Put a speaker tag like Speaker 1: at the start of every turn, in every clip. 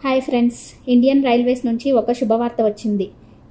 Speaker 1: Hi friends, Indian railways నుంచి ఒక శుభవార్త వచ్చింది.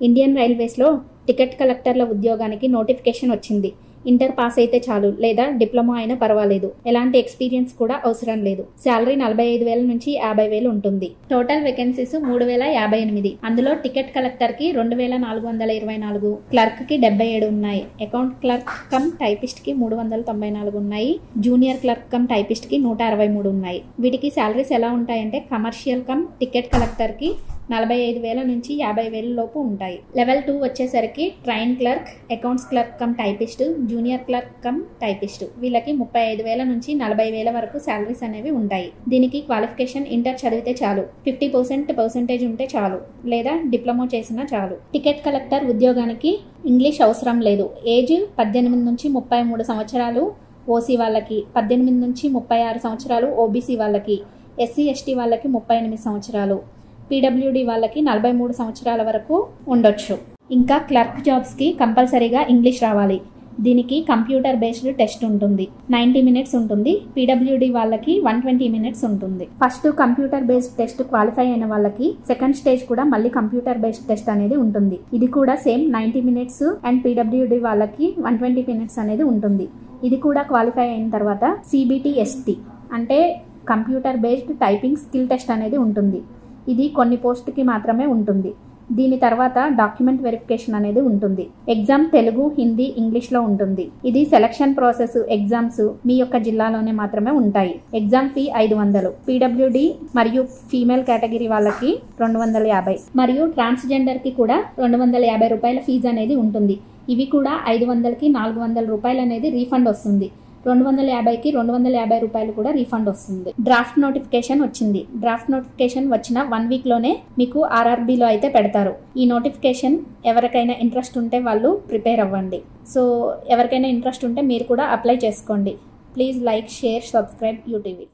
Speaker 1: ఇండియన్ రైల్వేస్లో టికెట్ కలెక్టర్ల ఉద్యోగానికి నోటిఫికేషన్ వచ్చింది. ఇంటర్ పాస్ అయితే చాలు, లేదా డిప్లొమా అయినా పర్వాలేదు. ఎలాంటి ఎక్స్పీరియన్స్ కూడా అవసరం లేదు. శాలరీ 45,000 నుంచి 50,000 ఉంటుంది. Total vacancies 3,058. అందులో టికెట్ కలెక్టర్ కి 2,424, క్లర్క్ కి 77 ఉన్నాయి. అకౌంట్ క్లర్క్ కమ్ టైపిస్ట్ కి 394 ఉన్నాయి. జూనియర్ క్లర్క్ కమ్ టైపిస్ట్ కి 163 ఉన్నాయి. వీటికి శాలరీస్ ఎలా ఉంటాయంటే కమర్షియల్ కమ్ టికెట్ కలెక్టర్ కి 45,000 నుంచి 50,000 లోపు ఉంటాయి. లెవెల్ 2 వచ్చేసరికి train clerk, accounts clerk cum typist, junior clerk cum typist. వీళ్ళకి 35,000 నుంచి 40,000 వరకు శాలరీస్ అనేవి ఉంటాయి. దీనికి క్వాలిఫికేషన్ ఇంటర్ చదివితే చాలు, 50% పర్సెంటేజ్ ఉంటే చాలు, లేదా డిప్లొమా చేసినా చాలు. టికెట్ కలెక్టర్ ఉద్యోగానికి ఇంగ్లీష్ అవసరం లేదు. ఏజ్ 18 నుంచి 33 సంవత్సరాలు ఓసీ వాళ్ళకి, 18 నుంచి 36 సంవత్సరాలు ఓబీసీ వాళ్ళకి, ఎస్సీ ఎస్టీ వాళ్ళకి 38 సంవత్సరాలు, పీడబ్ల్యూడి వాళ్ళకి 43 సంవత్సరాల వరకు ఉండొచ్చు. ఇంకా క్లర్క్ జాబ్స్కి కంపల్సరీగా ఇంగ్లీష్ రావాలి. దీనికి కంప్యూటర్ బేస్డ్ టెస్ట్ ఉంటుంది. 90 మినిట్స్ ఉంటుంది. పీడబ్ల్యూడి వాళ్ళకి 120 మినిట్స్ ఉంటుంది. First computer based test qualify అయిన వాళ్ళకి సెకండ్ స్టేజ్ కూడా మళ్ళీ కంప్యూటర్ బేస్డ్ టెస్ట్ అనేది ఉంటుంది. ఇది కూడా సేమ్ 90 మినిట్స్ అండ్ పీడబ్ల్యూడి వాళ్ళకి 120 మినిట్స్ అనేది ఉంటుంది. ఇది కూడా క్వాలిఫై అయిన తర్వాత CBT-ST అంటే computer based typing skill test అనేది ఉంటుంది. ఇది కొన్ని పోస్ట్కి మాత్రమే ఉంటుంది. దీని తర్వాత డాక్యుమెంట్ వెరిఫికేషన్ అనేది ఉంటుంది. ఎగ్జామ్ తెలుగు, హిందీ, ఇంగ్లీష్లో ఉంటుంది. ఇది సెలక్షన్ ప్రాసెస్. ఎగ్జామ్స్ మీ యొక్క జిల్లాలోనే మాత్రమే ఉంటాయి. Exam fee 500. పీడబ్ల్యూడి మరియు ఫీమేల్ కేటగిరీ వాళ్ళకి 250 మరియు ట్రాన్స్జెండర్కి కూడా 250 రూపాయల ఫీజు అనేది ఉంటుంది. ఇవి కూడా 500కి 400 రూపాయలు అనేది రీఫండ్ వస్తుంది. 250కి 250 రూపాయలు కూడా రీఫండ్ వస్తుంది. డ్రాఫ్ట్ నోటిఫికేషన్ వచ్చింది. డ్రాఫ్ట్ నోటిఫికేషన్ వచ్చిన 1 వీక్లోనే మీకు RRBలో అయితే పెడతారు. ఈ నోటిఫికేషన్ ఎవరికైనా ఇంట్రెస్ట్ ఉంటే వాళ్ళు ప్రిపేర్ అవ్వండి. సో ఎవరికైనా ఇంట్రెస్ట్ ఉంటే మీరు కూడా అప్లై చేసుకోండి. Please like, share, subscribe UTV.